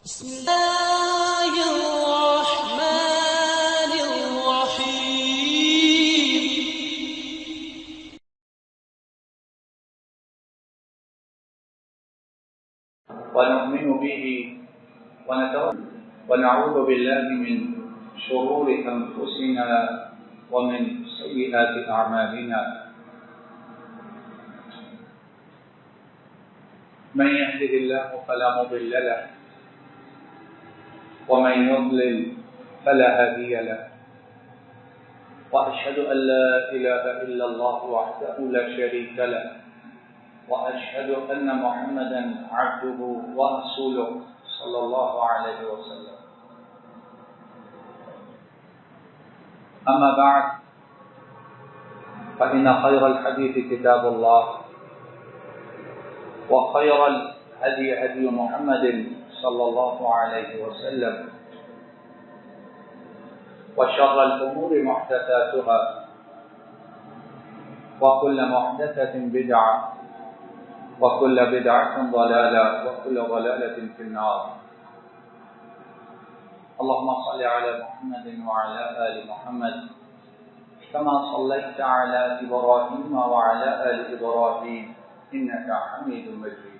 بسم الله الرحمن الرحيم. ونؤمن به ونعوذ بالله من شرور أنفسنا ومن سيئات أعمالنا. من يهده الله فلا مضل له ومن يضلل فلا هادي له. وأشهد أن لا إله إلا الله وحده لا شريك له وأشهد أن محمدا عبده ورسوله صلى الله عليه وسلم. أما بعد فإن خير الحديث كتاب الله وخير الهدي هدي محمد صلى الله عليه وسلم وشر الأمور محدثاتها وكل محدثة بدعة وكل بدعة ضلالة وكل ضلالة في النار. اللهم صل على محمد وعلى آل محمد كما صليت على إبراهيم وعلى آل إبراهيم إنك حميد مجيد.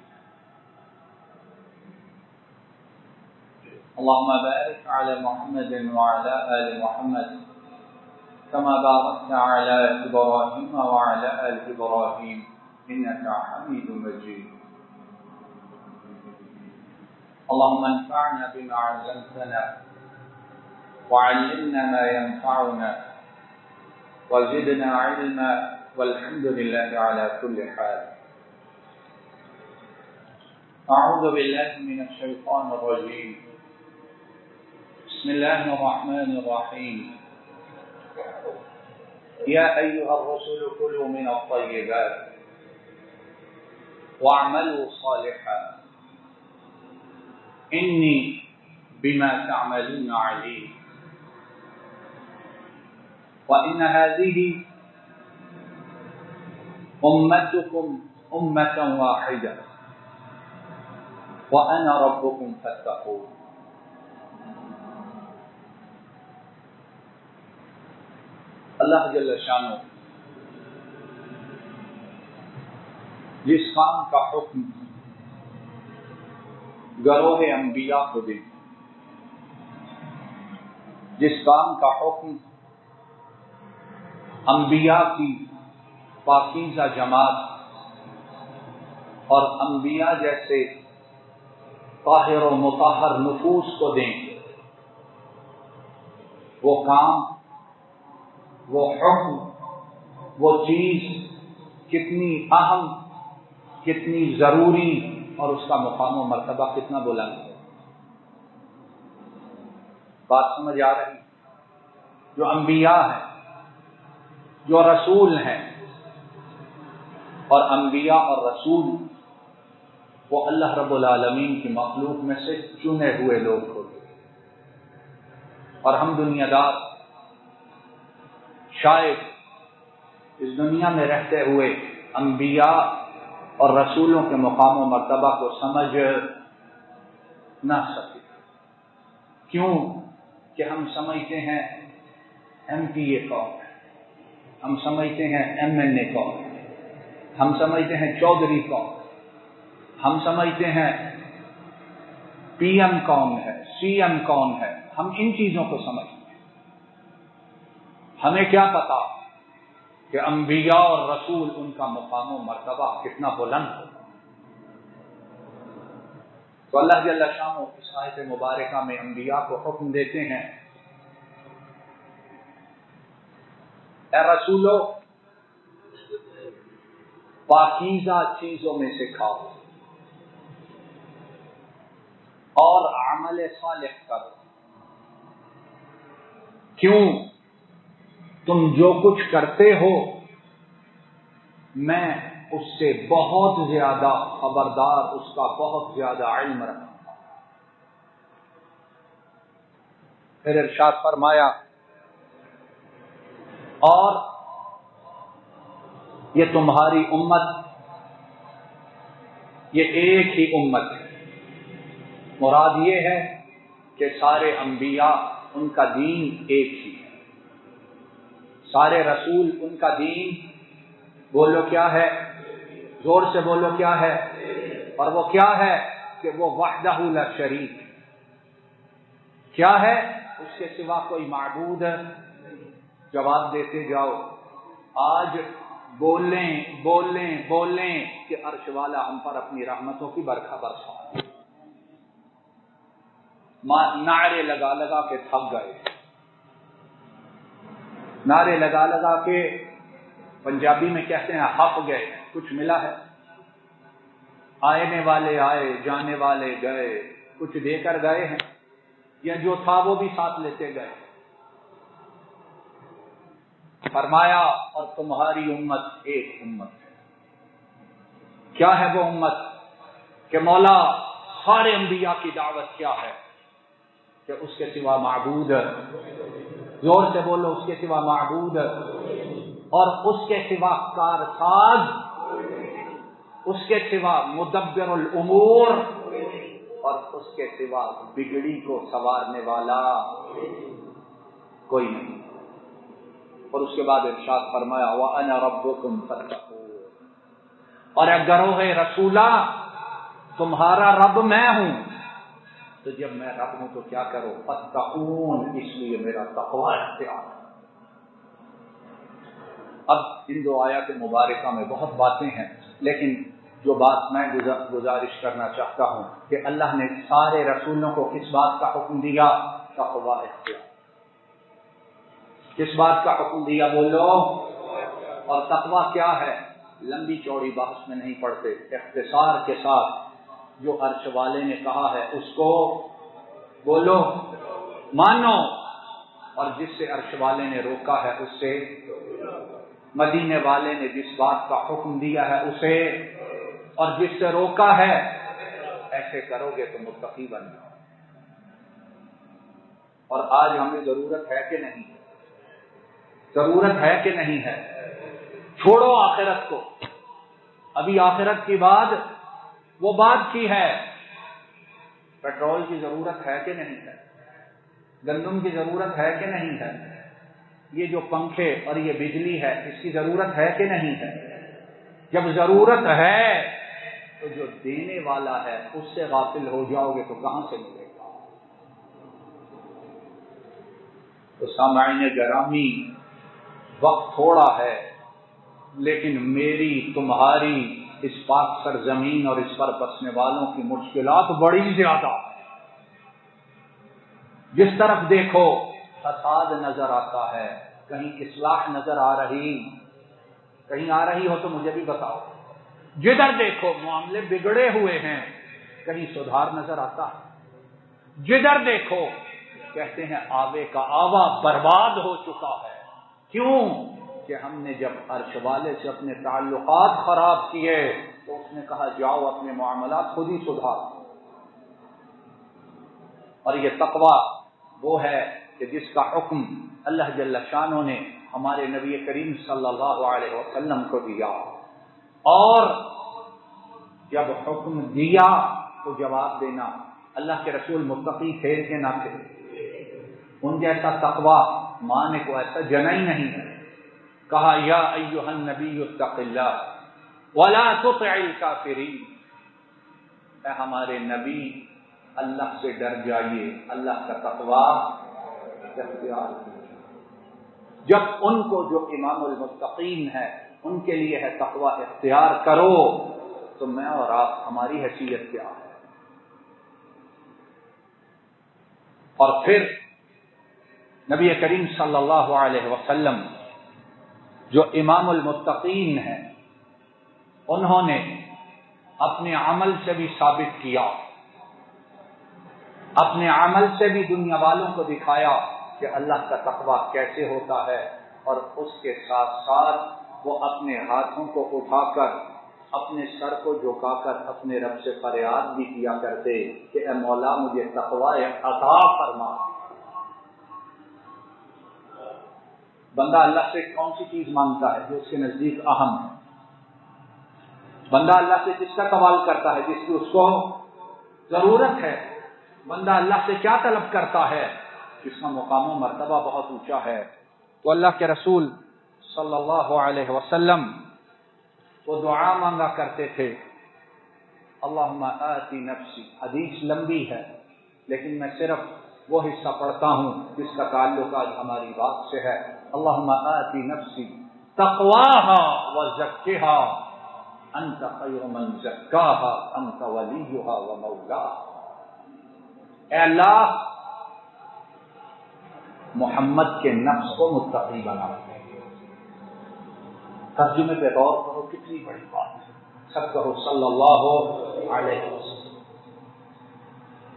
اللهم بارك على محمد وعلى آل محمد كما باركت على إبراهيم وعلى آل إبراهيم إنك حميد مجيد. اللهم انفعنا بما علمتنا وعلمنا ما ينفعنا وزدنا علما والحمد لله على كل حال. أعوذ بالله من الشيطان الرجيم. بسم الله الرحمن الرحيم. يا أيها الرسل كلوا من الطيبات واعملوا صالحا إني بما تعملون عليم. وإن هذه أمتكم أمة واحدة وأنا ربكم فاتقون. اللہ جل شانہ جس کام کا حکم گروہ انبیاء کو دے، جس کام کا حکم انبیاء کی پاکیزہ جماعت اور انبیاء جیسے طاہر و مطہر نفوس کو دیں، وہ کام، وہ حکم، وہ چیز کتنی اہم، کتنی ضروری اور اس کا مقام و مرتبہ کتنا بلند ہے. بات سمجھ آ رہی؟ جو انبیاء ہیں، جو رسول ہیں، اور انبیاء اور رسول وہ اللہ رب العالمین کی مخلوق میں سے چنے ہوئے لوگ ہوتے ہیں، اور ہم دنیا دار شاید اس دنیا میں رہتے ہوئے انبیاء اور رسولوں کے مقام و مرتبہ کو سمجھ نہ سکے. کیوں کہ ہم سمجھتے ہیں ایم پی اے قوم ہے، ہم سمجھتے ہیں ایم این اے قوم ہے، ہم سمجھتے ہیں چودھری قوم ہے، ہم سمجھتے ہیں پی ایم کون ہے، سی ایم کون ہے. ہم ان چیزوں کو سمجھتے ہیں. ہمیں کیا پتا کہ انبیاء اور رسول ان کا مقام و مرتبہ کتنا بلند ہو. تو اللہ جل شانہ اس آیت مبارکہ میں انبیاء کو حکم دیتے ہیں، اے رسولو پاکیزہ چیزوں میں سے کھاؤ اور عمل صالح کرو. کیوں؟ تم جو کچھ کرتے ہو میں اس سے بہت زیادہ خبردار، اس کا بہت زیادہ علم رکھتا ہوں. پھر ارشاد فرمایا اور یہ تمہاری امت یہ ایک ہی امت ہے، مراد یہ ہے کہ سارے انبیاء ان کا دین ایک ہی ہے، سارے رسول ان کا دین بولو کیا ہے، زور سے بولو کیا ہے، اور وہ کیا ہے کہ وہ وحدہ لا شریک، کیا ہے، اس کے سوا کوئی معبود جواب دیتے جاؤ۔ آج بولیں بولیں بولیں کہ عرش والا ہم پر اپنی رحمتوں کی برکھا برسا، نعرے لگا لگا کے تھک گئے، نعرے لگا لگا کے پنجابی میں کہتے ہیں ہپ گئے، کچھ ملا ہے؟ آنے والے آئے، جانے والے گئے، کچھ دے کر گئے ہیں یا جو تھا وہ بھی ساتھ لیتے گئے؟ فرمایا اور تمہاری امت ایک امت ہے۔ کیا ہے وہ امت؟ کہ مولا سارے انبیاء کی دعوت کیا ہے؟ کہ اس کے سوا معبود، زور سے بولو، اس کے سوا معبود اور اس کے سوا کارساز، اس کے سوا مدبر الامور اور اس کے سوا بگڑی کو سنوارنے والا کوئی نہیں۔ اور اس کے بعد ارشاد فرمایا وَأَنَا رَبُّكُمْ فَاتَّقُونِ، اور اے گروہ رسولہ تمہارا رب میں ہوں، تو جب میں رب ہوں تو کیا کرو؟ فَاتَّقُونِ، اس لیے میرا تقوی اختیار ہے۔ اب ان دو آیات مبارکہ میں بہت باتیں ہیں، لیکن جو بات میں گزارش کرنا چاہتا ہوں کہ اللہ نے سارے رسولوں کو کس بات کا حکم دیا؟ تقوی اختیار۔ کس بات کا حکم دیا بولو؟ اور تقوی کیا ہے؟ لمبی چوڑی بحث میں نہیں پڑھتے، اختصار کے ساتھ جو عرش والے نے کہا ہے اس کو بولو مانو، اور جس سے عرش والے نے روکا ہے اس سے، مدینے والے نے جس بات کا حکم دیا ہے اسے، اور جس سے روکا ہے، ایسے کرو گے تو متقی بن جاؤ۔ اور آج ہمیں ضرورت ہے کہ نہیں؟ ضرورت ہے کہ نہیں ہے؟ چھوڑو آخرت کو، ابھی آخرت کی بعد وہ بات کی ہے۔ پیٹرول کی ضرورت ہے کہ نہیں ہے؟ گندم کی ضرورت ہے کہ نہیں ہے؟ یہ جو پنکھے اور یہ بجلی ہے اس کی ضرورت ہے کہ نہیں ہے؟ جب ضرورت ہے تو جو دینے والا ہے اس سے غافل ہو جاؤ گے تو کہاں سے ملے گا؟ تو سامعین گرامی، وقت تھوڑا ہے لیکن میری تمہاری اس پاک سرزمین اور اس پر بسنے والوں کی مشکلات بڑی زیادہ ہیں۔ جس طرف دیکھو فساد نظر آتا ہے، کہیں اصلاح نظر آ رہی؟ کہیں آ رہی ہو تو مجھے بھی بتاؤ۔ جدھر دیکھو معاملے بگڑے ہوئے ہیں، کہیں سدھار نظر آتا ہے؟ جدھر دیکھو کہتے ہیں آوے کا آوا برباد ہو چکا ہے۔ کیوں؟ کہ ہم نے جب عرش والے سے اپنے تعلقات خراب کیے تو اس نے کہا جاؤ اپنے معاملات خود ہی سدھار۔ اور یہ تقوی وہ ہے کہ جس کا حکم اللہ جل شانہ نے ہمارے نبی کریم صلی اللہ علیہ وسلم کو دیا، اور جب حکم دیا تو جواب دینا۔ اللہ کے رسول متقی تھے کہ نہ تھے؟ ان جیسا تقوی مانے کو ایسا جنا ہی نہیں ہے۔ کہا یا ایھا النبی اتق اللہ ولا تطع الکافرین، اے ہمارے نبی اللہ سے ڈر جائیے، اللہ کا تقوی اختیار کیجیے۔ جب ان کو جو امام المتقین ہے ان کے لیے ہے تقوی اختیار کرو، تو میں اور آپ ہماری حیثیت کیا ہے؟ اور پھر نبی کریم صلی اللہ علیہ وسلم جو امام المتقین ہیں انہوں نے اپنے عمل سے بھی ثابت کیا، اپنے عمل سے بھی دنیا والوں کو دکھایا کہ اللہ کا تقوی کیسے ہوتا ہے، اور اس کے ساتھ ساتھ وہ اپنے ہاتھوں کو اٹھا کر اپنے سر کو جھکا کر اپنے رب سے فریاد بھی کیا کرتے کہ اے مولا مجھے تقوی عطا فرما۔ بندہ اللہ سے کون سی چیز مانگتا ہے جو اس کے نزدیک اہم ہے؟ بندہ اللہ سے جس کا سوال کرتا ہے جس کی اس کو ضرورت ہے۔ بندہ اللہ سے کیا طلب کرتا ہے؟ جس کا مقام و مرتبہ بہت اونچا ہے. تو اللہ کے رسول صلی اللہ علیہ وسلم وہ دعا مانگا کرتے تھے، اللہم آتی نفسی. حدیث لمبی ہے لیکن میں صرف وہ حصہ پڑھتا ہوں جس کا تعلق آج ہماری بات سے ہے. اللہم آتی نفسی تقواہا وزکھا انت خیر من زکاہا انت ولیہا ومولاہا. اے اللہ محمد کے نفس کو متقی بنا. ترجمے پہ غور کرو، کتنی بڑی بات ہے. سب کہو صلی اللہ علیہ وسلم.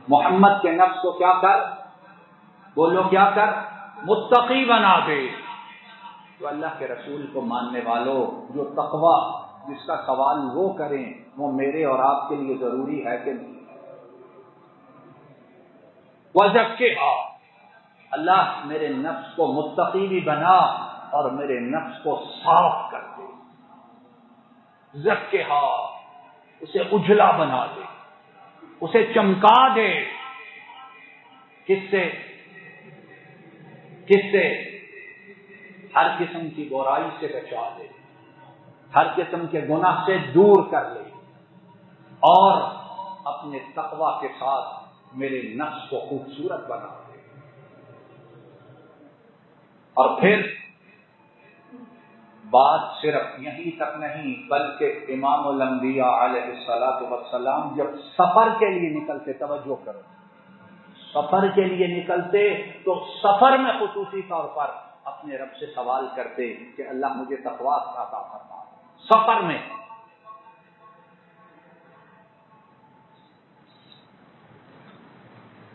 محمد کے نفس کو کیا کر، بولو کیا کر، متقی بنا دے. تو اللہ کے رسول کو ماننے والوں، جو تقوی جس کا سوال وہ کریں، وہ میرے اور آپ کے لیے ضروری ہے کہ نہیں؟ وزکھا، اللہ میرے نفس کو متقی بھی بنا اور میرے نفس کو صاف کر دے. زکھا، اسے اجلا بنا دے، اسے چمکا دے. کس سے؟ کس سے؟ ہر قسم کی برائی سے بچا دے، ہر قسم کے گناہ سے دور کر لے، اور اپنے تقوی کے ساتھ میرے نفس کو خوبصورت بنا دے. اور پھر بات صرف یہیں تک نہیں، بلکہ امام الانبیاء علیہ الصلوۃ والسلام جب سفر کے لیے نکلتے، توجہ کرو، سفر کے لیے نکلتے تو سفر میں خصوصی طور پر اپنے رب سے سوال کرتے کہ اللہ مجھے تقوی عطا فرما. سفر میں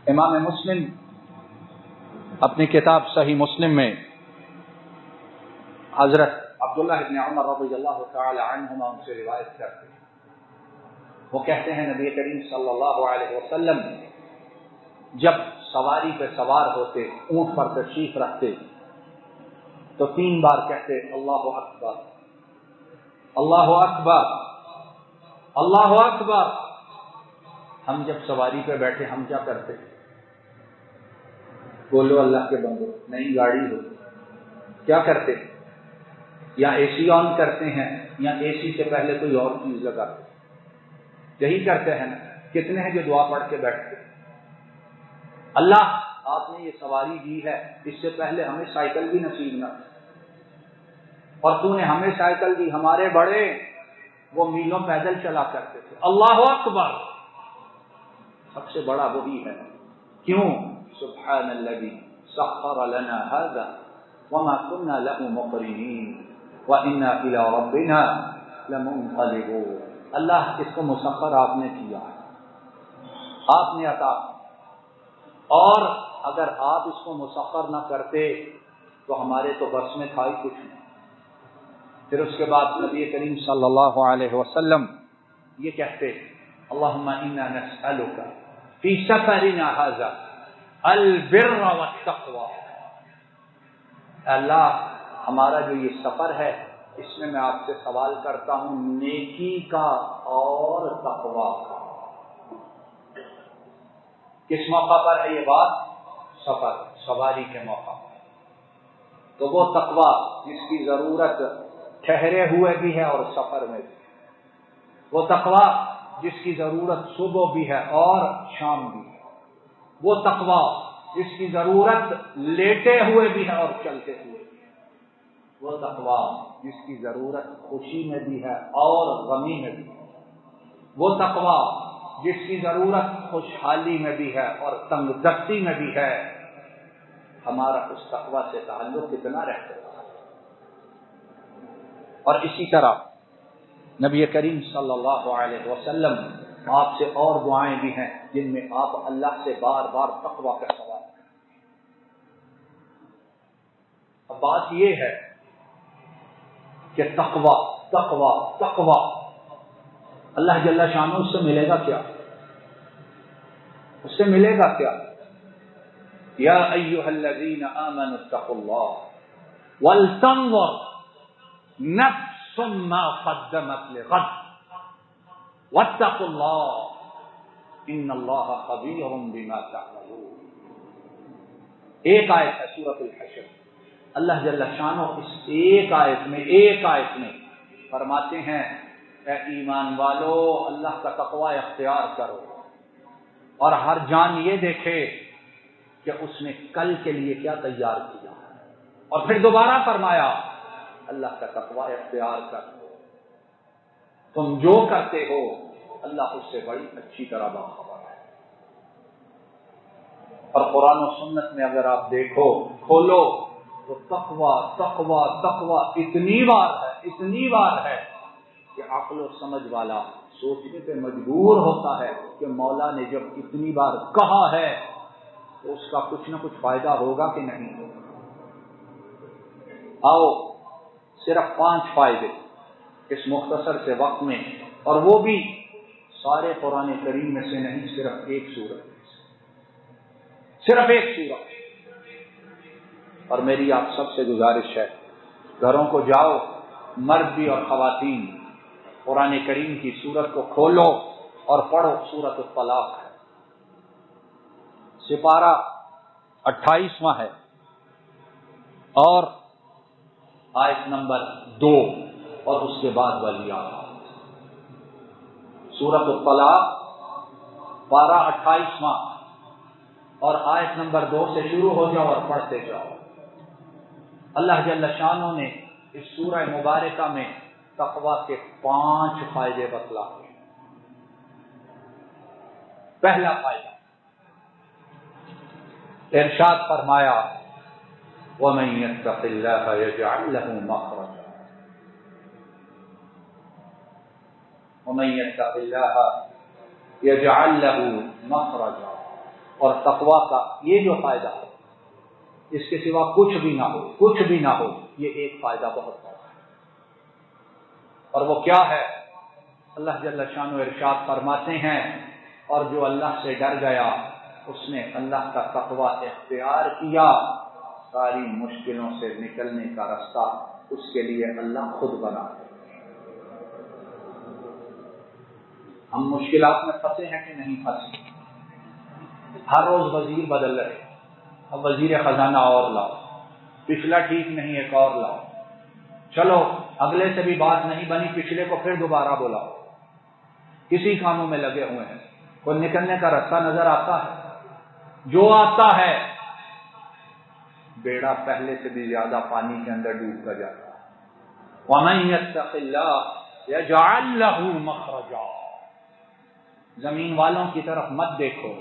امام مسلم اپنی کتاب صحیح مسلم میں حضرت عبداللہ ابن عمر رضی اللہ تعالی عنہما ان سے روایت کرتے ہیں. وہ کہتے ہیں نبی کریم صلی اللہ علیہ وسلم جب سواری پہ سوار ہوتے، اونٹ پر تشریف رکھتے، تو 3 بار کہتے اللہ اکبر، اللہ اکبر، اللہ اکبر. ہم جب سواری پہ بیٹھے ہم کیا کرتے؟ بولو اللہ کے بندو، نئی گاڑی ہو کیا کرتے؟ یا اے سی آن کرتے ہیں، یا اے سی سے پہلے کوئی اور چیز لگاتے. یہی کرتے ہیں نا. کتنے ہیں جو دعا پڑھ کے بیٹھتے؟ اللہ آپ نے یہ سواری دی ہے، اس سے پہلے ہمیں سائیکل بھی نصیب نہ تھی، اور تو نے ہمیں سائیکل دی. ہمارے بڑے وہ میلوں پیدل چلا کرتے تھے. اللہ اکبر، سب سے بڑا وہی ہے. کیوں؟ سبحان الذی سخر لنا هذا وما كنا له مقرنین وإنا إلى ربنا لمنقلبون. اللہ اس کو مسخر آپ نے کیا، آپ نے عطا، اور اگر آپ اس کو مسخر نہ کرتے تو ہمارے تو بس میں تھا ہی کچھ نہیں. پھر اس کے بعد نبی کریم صلی اللہ علیہ وسلم یہ کہتے اللہم انا نسألک فی سفرنا ھذا البر والتقوی. اللہ ہمارا جو یہ سفر ہے اس میں آپ سے سوال کرتا ہوں نیکی کا اور تقوی کا. کس موقع پر ہے یہ بات؟ سفر، سواری کے موقع پر. تو وہ تقوی جس کی ضرورت ٹھہرے ہوئے بھی ہے اور سفر میں بھی، وہ تقوی جس کی ضرورت صبح بھی ہے اور شام بھی ہے، وہ تقوی جس کی ضرورت لیٹے ہوئے بھی ہے اور چلتے ہوئے بھی ہے، وہ تقوی جس کی ضرورت خوشی میں بھی ہے اور غمی میں بھی ہے، وہ تقوی جس کی ضرورت خوشحالی میں بھی ہے اور تنگ دستی میں بھی ہے. ہمارا اس تقوی سے تعلق کتنا رہتا ہے. اور اسی طرح نبی کریم صلی اللہ علیہ وسلم آپ سے اور دعائیں بھی ہیں جن میں آپ اللہ سے بار بار تقوی کا سوال کریں. اب بات یہ ہے کہ تقوی تقوی تقوی اللہ جل شانہ اس سے ملے گا کیا؟ اس سے ملے گا کیا؟ یا ایھا الذین آمنوا اتقوا اللہ ولتنظر نفس ما قدمت لغد واتقوا اللہ ان اللہ خبیر بما تعملون. ایک آیت ہے سورۃ الحشر. اللہ جل شانہ اس ایک آیت میں فرماتے ہیں اے ایمان والو اللہ کا تقوی اختیار کرو اور ہر جان یہ دیکھے کہ اس نے کل کے لیے کیا تیار کیا. اور پھر دوبارہ فرمایا اللہ کا تقوی اختیار کرو. تم جو کرتے ہو اللہ اس سے بڑی اچھی طرح باخبر ہے. اور قرآن و سنت میں اگر آپ دیکھو کھولو تو تقوی تقوی تقوی اتنی بار ہے کہ عقل و سمجھ والا سوچنے پہ مجبور ہوتا ہے کہ مولا نے جب اتنی بار کہا ہے تو اس کا کچھ نہ کچھ فائدہ ہوگا کہ نہیں ہوگا. آؤ صرف 5 فائدے اس مختصر سے وقت میں، اور وہ بھی سارے قرآن کریم میں سے نہیں، صرف ایک سورت. اور میری آپ سب سے گزارش ہے گھروں کو جاؤ، مرد بھی اور خواتین، قرآن کریم کی سورت کو کھولو اور پڑھو. سورۃ الطلاق ہے، سپارہ 28واں ہے اور آیت نمبر 2 اور اس کے بعد والی آیت. سورۃ الطلاق پارہ 28واں اور آیت نمبر 2 سے شروع ہو جاؤ اور پڑھتے جاؤ. اللہ جل شانہ نے اس سورہ مبارکہ میں تقوی کے 5 فائدے بتلائے. پہلا فائدہ ارشاد فرمایا وَمَن يَتَّقِ اللَّهَ يَجْعَل لَّهُ مَخْرَجًا. وَمَن يَتَّقِ اللَّهَ يَجْعَل لَّهُ مَخْرَجًا. اور تقوی کا یہ جو فائدہ ہے اس کے سوا کچھ بھی نہ ہو، یہ ایک فائدہ بہت بڑا ہے. اور وہ کیا ہے؟ اللہ جل شانہ ارشاد فرماتے ہیں اور جو اللہ سے ڈر گیا اس نے اللہ کا تقوی اختیار کیا، ساری مشکلوں سے نکلنے کا راستہ اس کے لیے اللہ خود بنا دے. ہم مشکلات میں پھنسے ہیں کہ نہیں پھنسے؟ ہر روز وزیر بدل رہے، اب وزیر خزانہ اور لاؤ، پچھلا ٹھیک نہیں ایک اور لاؤ، چلو اگلے سے بھی بات نہیں بنی پچھلے کو پھر دوبارہ بلاؤ. کسی کاموں میں لگے ہوئے ہیں، کوئی نکلنے کا راستہ نظر آتا ہے؟ جو آتا ہے بیڑا پہلے سے بھی زیادہ پانی کے اندر ڈوبتا جاتا ہے. وَمَن يَتَّقِ اللَّهَ يَجْعَل لَّهُ مَخْرَجًا. زمین والوں کی طرف مت دیکھو،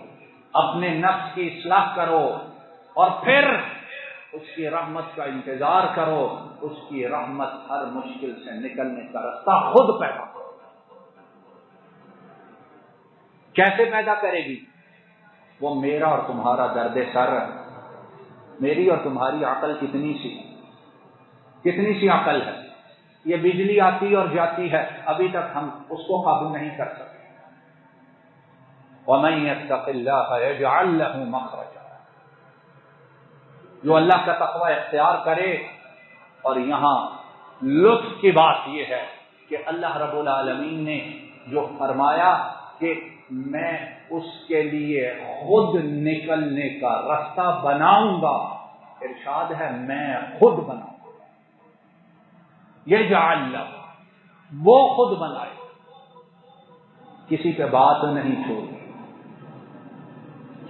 اپنے نفس کی اصلاح کرو اور پھر اس کی رحمت کا انتظار کرو. اس کی رحمت ہر مشکل سے نکلنے کا راستہ خود پیدا کرو. کیسے پیدا کرے گی؟ وہ میرا اور تمہارا درد سر، میری اور تمہاری عقل کتنی سی عقل ہے. یہ بجلی آتی اور جاتی ہے، ابھی تک ہم اس کو قابو نہیں کر سکتے. وَمَن يَتَّقِ اللَّهَ يَجْعَل لَّهُ مَخْرَجًا. جو اللہ کا تقوی اختیار کرے. اور یہاں لطف کی بات یہ ہے کہ اللہ رب العالمین نے جو فرمایا کہ میں اس کے لیے خود نکلنے کا راستہ بناؤں گا، ارشاد ہے میں خود بناؤں گا. یہ جعل لہ، وہ خود بنائے، کسی پہ بات نہیں چھوڑی.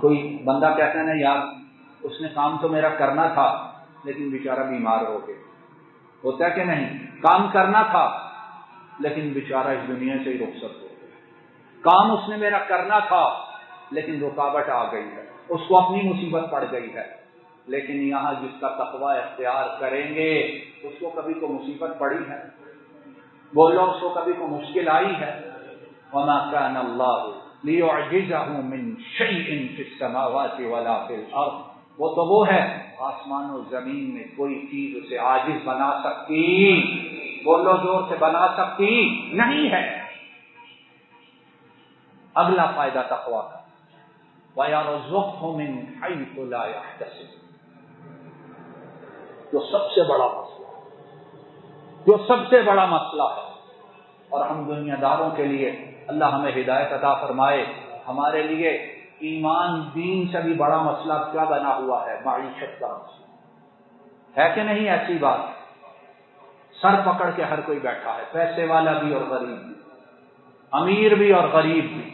کوئی بندہ کہتا ہے نا یار اس نے کام تو میرا کرنا تھا لیکن بیچارہ بیمار ہو گیا. ہوتا ہے کہ نہیں؟ کام کرنا تھا لیکن بیچارہ اس دنیا سے ہی رخصت ہو گیا. کام اس نے میرا کرنا تھا لیکن رکاوٹ آ گئی ہے، اس کو اپنی مصیبت پڑ گئی ہے. لیکن یہاں جس کا تقوی اختیار کریں گے اس کو کبھی کو مصیبت پڑی ہے؟ بولو اس کو کبھی کو مشکل آئی ہے؟ وَمَا كَانَ اللَّهُ لِيُعْجِزَهُ مِنْ شَيْءٍ فِي السَّمَاوَاتِ وَلَا فِي الْأَرْضِ. وہ ہے آسمان و زمین میں کوئی چیز اسے عاجز بنا سکتی، بولو زور سے، بنا سکتی نہیں ہے. اگلا فائدہ تقویٰ کا وَيَرْزُقْهُ مِنْ حَيْثُ لَا يَحْتَسِبُ. جو سب سے بڑا مسئلہ ہے اور ہم دنیا داروں کے لیے اللہ ہمیں ہدایت عطا فرمائے ہمارے لیے ایمان دین سے بھی بڑا مسئلہ کیا بنا ہوا ہے؟ معیشت کا مسئلہ ہے کہ نہیں؟ ایسی بات سر پکڑ کے ہر کوئی بیٹھا ہے، پیسے والا بھی اور غریب بھی، امیر بھی اور غریب بھی،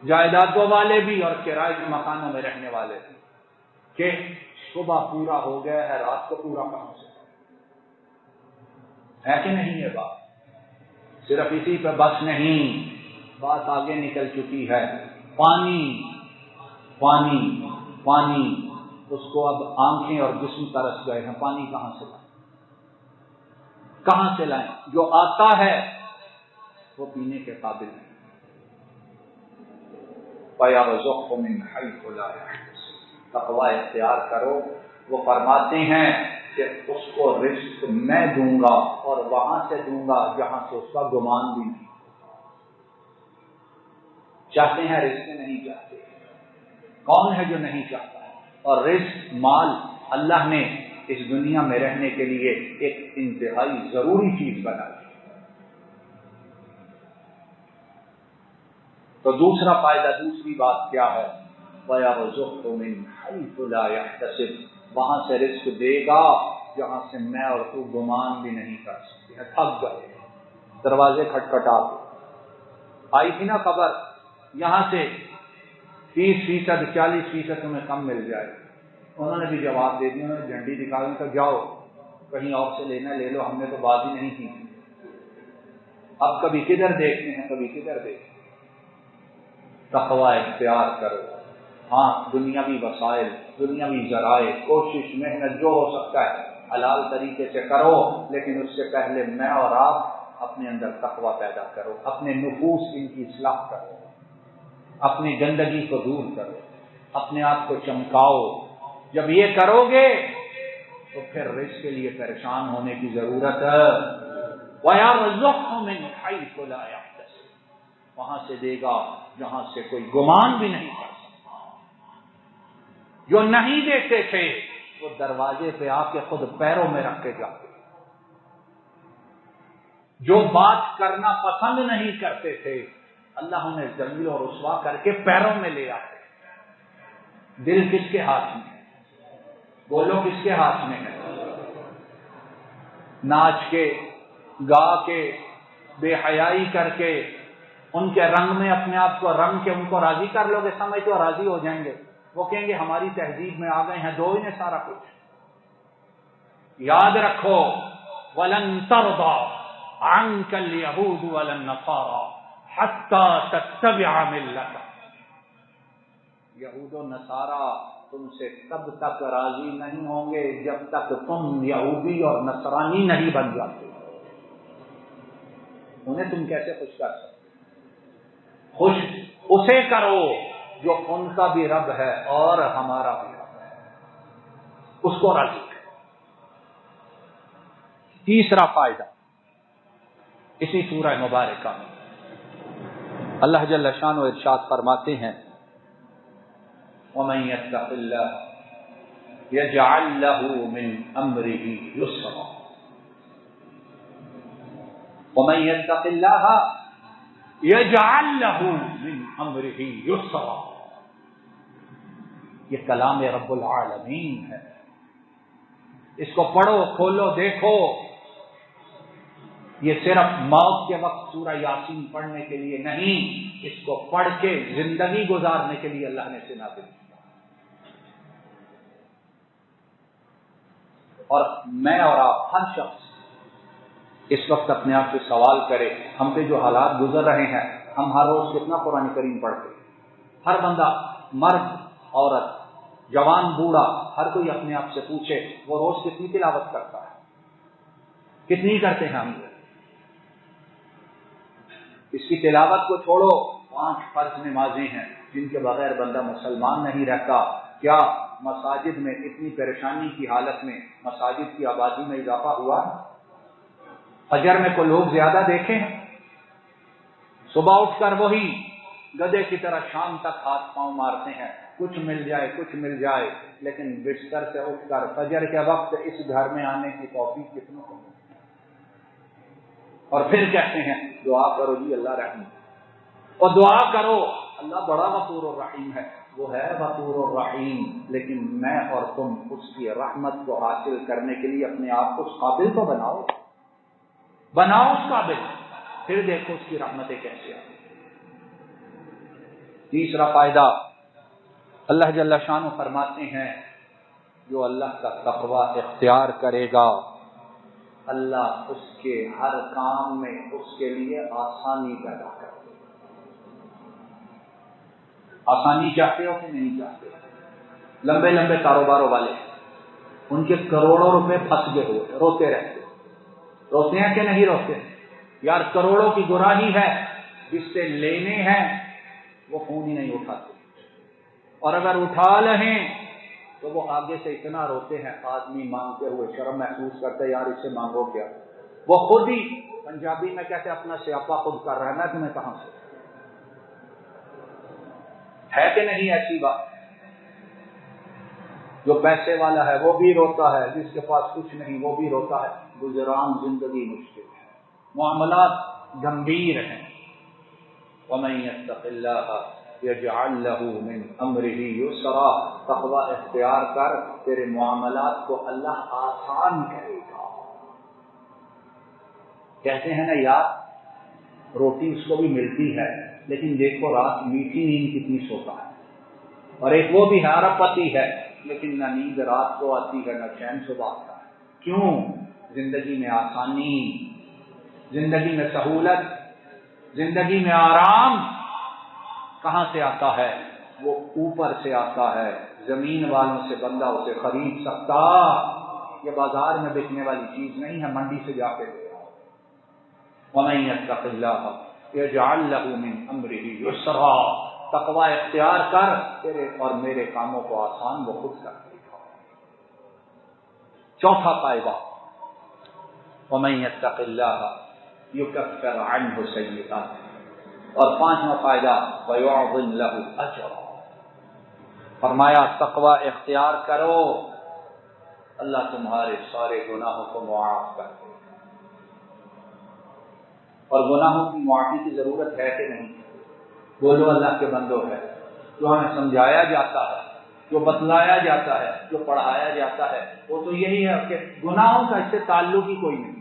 جائیدادوں والے بھی اور کرائے کے مکانوں میں رہنے والے بھی، کہ صبح پورا ہو گیا ہے، رات کو پورا کہاں سے ہے کہ نہیں؟ یہ بات صرف اسی پہ بس نہیں، بات آگے نکل چکی ہے۔ پانی پانی پانی، اس کو اب آنکھیں اور جسم ترس گئے ہیں، پانی کہاں سے لائیں؟ کہاں سے لائیں؟ جو آتا ہے وہ پینے کے قابل نہیں۔ فَيَرْزُقْهُ مِنْ حَيْثُ لَا يَحْتَسِبُ، تقوی اختیار کرو۔ وہ فرماتے ہیں کہ اس کو رزق میں دوں گا اور وہاں سے دوں گا جہاں سے اس کا گمان بھی نہیں۔ چاہتے ہیں رزق نہیں چاہتے؟ کون ہے جو نہیں چاہتا ہے؟ اور رزق مال اللہ نے اس دنیا میں رہنے کے لیے ایک انتہائی ضروری چیز بنائی۔ تو دوسرا فائدہ، دوسری بات کیا ہے؟ وَيَرْزُقْهُ مِنْ حَيْثُ لَا يَحْتَسِبُ، وہاں سے رزق دے گا جہاں سے میں اور تو گمان بھی نہیں کر سکتے۔ تھک گئے، دروازے کھٹکھٹا آئی تھی نا خبر، یہاں سے 30%، 40% تمہیں کم مل جائے، انہوں نے بھی جواب دے دیا، انہوں نے جھنڈی دکھا دی، تو جاؤ کہیں اور سے لینا لے لو، ہم نے تو بات ہی نہیں کی۔ اب کبھی کدھر دیکھتے ہیں، کبھی کدھر دیکھتے ہیں۔ تقوی اختیار کرو۔ ہاں، دنیاوی وسائل، دنیاوی ذرائع، کوشش محنت جو ہو سکتا ہے حلال طریقے سے کرو، لیکن اس سے پہلے میں اور آپ اپنے اندر تقوی پیدا کرو، اپنے نفوس ان کی اصلاح کرو، اپنی گندگی کو دور کرو، اپنے آپ کو چمکاؤ۔ جب یہ کرو گے تو پھر رزق کے لیے پریشان ہونے کی ضرورت ہے۔ وَيَرْزُقْهُ مِنْ حَيْثُ لَا يَحْتَسِبُ، وہاں سے دے گا جہاں سے کوئی گمان بھی نہیں کر سکتا۔ جو نہیں دیتے تھے وہ دروازے پہ آ کے خود پیروں میں رکھ کے جاتے، جو بات کرنا پسند نہیں کرتے تھے اللہ انہیں ذلیل اور رسوا کر کے پیروں میں لے آتے۔ دل کس کے ہاتھ میں ہے؟ بولو کس کے ہاتھ میں ہے؟ ناچ کے، گا کے، بے حیائی کر کے، ان کے رنگ میں اپنے آپ کو رنگ کے ان کو راضی کر لو گے، سمجھ تو راضی ہو جائیں گے، وہ کہیں گے ہماری تہذیب میں آ گئے ہیں، دو ہی نے سارا کچھ۔ یاد رکھو وَلَن تَرْضَىٰ عَنكَ الْيَهُودُ وَلَا النَّصَارَىٰ حَتَّىٰ تَتَّبِعَ مِلَّتَهُمْ، یہود و نصارہ تم سے تب تک راضی نہیں ہوں گے جب تک تم یہودی اور نصرانی نہیں بن جاتے۔ انہیں تم کیسے خوش کر سکتے؟ خوش اسے کرو جو ان کا بھی رب ہے اور ہمارا بھی رب ہے، اس کو راضی کرو۔ تیسرا فائدہ اسی سورہ مبارکہ میں اللہ جل شانہ ارشاد فرماتے ہیں وَمَن يَتَّقِ اللَّهَ يَجْعَل لَّهُ مِنْ أَمْرِهِ يُسْرًا، وَمَن يَتَّقِ اللَّهَ يَجْعَل لَّهُ مِنْ أَمْرِهِ يُسْرًا، یہ کلام رب العالمین ہے، اس کو پڑھو، کھولو، دیکھو۔ یہ صرف موت کے وقت سورہ یاسین پڑھنے کے لیے نہیں، اس کو پڑھ کے زندگی گزارنے کے لیے اللہ نے اسے نازل کیا۔ اور میں اور آپ ہر شخص اس وقت اپنے آپ سے سوال کرے، ہم پہ جو حالات گزر رہے ہیں، ہم ہر روز کتنا قرآن کریم پڑھتے ہیں؟ ہر بندہ، مرد عورت، جوان بوڑھا، ہر کوئی اپنے آپ سے پوچھے وہ روز کتنی تلاوت کرتا ہے؟ کتنی کرتے ہیں ہم؟ اس کی تلاوت کو چھوڑو، 5 فرض نمازیں ہیں جن کے بغیر بندہ مسلمان نہیں رہتا۔ کیا مساجد میں اتنی پریشانی کی حالت میں مساجد کی آبادی میں اضافہ ہوا؟ فجر میں کوئی لوگ زیادہ دیکھے ہیں؟ صبح اٹھ کر وہی گدھے کی طرح شام تک ہاتھ پاؤں مارتے ہیں، کچھ مل جائے کچھ مل جائے، لیکن بستر سے اٹھ کر فجر کے وقت اس گھر میں آنے کی توفیق کتنوں کو؟ اور پھر کہتے ہیں دعا کرو جی اللہ رحم، اور دعا کرو اللہ بڑا غفور الرحیم ہے، وہ ہے غفور الرحیم، لیکن میں اور تم اس کی رحمت کو حاصل کرنے کے لیے اپنے آپ کو اس قابل تو بناؤ اس قابل، پھر دیکھو اس کی رحمتیں کیسے آتی۔ تیسرا فائدہ، اللہ جل شانہ فرماتے ہیں جو اللہ کا تقوی اختیار کرے گا اللہ اس کے ہر کام میں اس کے لیے آسانی پیدا کرے۔ آسانی چاہتے ہو کہ نہیں چاہتے؟ لمبے لمبے کاروباروں والے ان کے کروڑوں روپے پھنس گئے ہوئے، روتے رہتے ہیں کہ نہیں روتے؟ یار کروڑوں کی گراہی ہے، جس سے لینے ہیں وہ فون ہی نہیں اٹھاتے، اور اگر اٹھا لیں تو وہ آگے سے اتنا روتے ہیں، آدمی مانگتے ہوئے شرم محسوس کرتے یار اس سے مانگو کیا، وہ خود ہی پنجابی میں کہتے اپنا سیاپا خود کر رہا ہے، میں تمہیں کہاں سے، ہے کہ نہیں ایسی بات؟ جو پیسے والا ہے وہ بھی روتا ہے، جس کے پاس کچھ نہیں وہ بھی روتا ہے، گزران زندگی مشکل ہے، معاملات گمبھیر ہیں۔ وَمَن يَتَّقِ اللَّهَ يَجْعَل لَّهُ مِنْ أَمْرِهِ يُسْرًا، تقوی اختیار کر، تیرے معاملات کو اللہ آسان کرے گا۔ کہتے ہیں نا یار روٹی اس کو بھی ملتی ہے، لیکن دیکھو رات میٹھی نیند کتنی سوتا ہے، اور ایک وہ بھی ارب پتی ہے لیکن نہ نیند رات کو آتی ہے نہ چین صبح آتا ہے۔ کیوں؟ زندگی میں آسانی، زندگی میں سہولت، زندگی میں آرام کہاں سے آتا ہے؟ وہ اوپر سے آتا ہے، زمین والوں سے بندہ اسے خرید سکتا، یہ بازار میں بکنے والی چیز نہیں ہے، منڈی سے جا کے لے آؤ۔ وَمَن يَتَّقِ اللَّهَ يَجْعَل لَّهُ مِنْ أَمْرِهِ يُسْرًا، تقوی اختیار کر، تیرے اور میرے کاموں کو آسان وہ خود کر دے گا۔ چوتھا فائدہ، وَمَن يَتَّقِ اللَّهَ يُكَفِّرْ عَنْهُ سَيِّئَاتِهِ، اور پانچواں فائدہ وَيُعْظِمْ لَهُ أَجْرًا، فرمایا تقوی اختیار کرو اللہ تمہارے سارے گناہوں کو معاف کر دے۔ اور گناہوں کی معافی کی ضرورت ہے کہ نہیں؟ بولو اللہ کے بندوں ہے، جو ہمیں سمجھایا جاتا ہے، جو بتلایا جاتا ہے، جو پڑھایا جاتا ہے، وہ تو یہی ہے کہ گناہوں کا اس سے تعلق ہی کوئی نہیں۔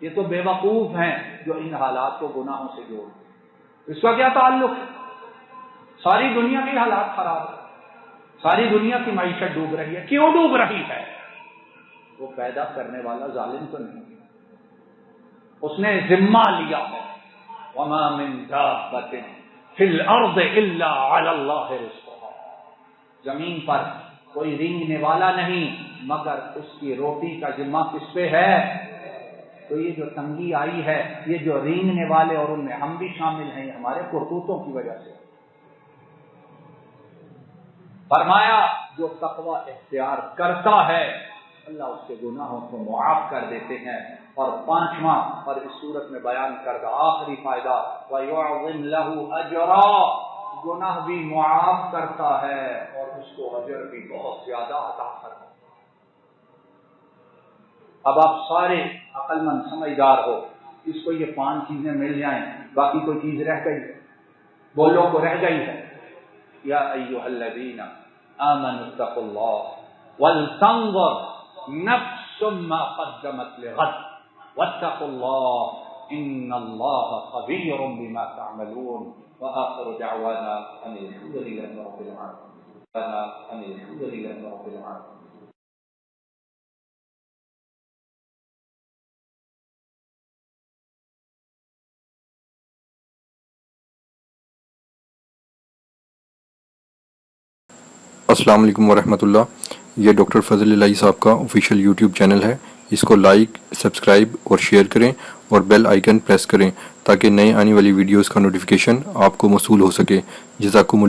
یہ تو بے وقوف ہیں جو ان حالات کو گناہوں سے جوڑتے ہیں، اس کا کیا تعلق ہے؟ ساری دنیا کی حالات خراب ہے، ساری دنیا کی معیشت ڈوب رہی ہے، کیوں ڈوب رہی ہے؟ وہ پیدا کرنے والا ظالم تو نہیں، اس نے ذمہ لیا ہے۔ وَمَا مِن دَابَّةٍ فِي الْأَرْضِ إِلَّا عَلَى اللَّهِ رِزْقُهَا، زمین پر کوئی رینگنے والا نہیں مگر اس کی روٹی کا ذمہ کس پہ ہے؟ تو یہ جو تنگی آئی ہے، یہ جو رینگنے والے اور ان میں ہم بھی شامل ہیں، ہمارے کرتوتوں کی وجہ سے۔ فرمایا جو تقوی اختیار کرتا ہے اللہ اس کے گناہوں کو معاف کر دیتے ہیں۔ اور پانچواں اور اس صورت میں بیان کردہ آخری فائدہ وَيُعْظِمْ لَهُ أَجْرًا، گناہ بھی معاف کرتا ہے اور اس کو اجر بھی بہت زیادہ عطا کرتا ہے۔ اب آپ سارے عقل مند سمجھدار ہو، اس کو یہ پانچ چیزیں مل جائیں، باقی کوئی چیز رہ گئی ہے؟ بولو کو رہ گئی ہے؟ یا ایھا الذین آمنوا اتقوا اللہ ولتنظر نفس ما قدمت لغد واتقوا اللہ ان اللہ خبیر بما تعملون وآخر دعوانا ان الحمد للہ رب العالمین۔ السلام علیکم ورحمۃ اللہ۔ یہ ڈاکٹر فضل الہی صاحب کا آفیشیل یوٹیوب چینل ہے، اس کو لائک، سبسکرائب اور شیئر کریں اور بیل آئیکن پریس کریں تاکہ نئے آنے والی ویڈیوز کا نوٹیفیکیشن آپ کو موصول ہو سکے۔ جزاکم اللہ۔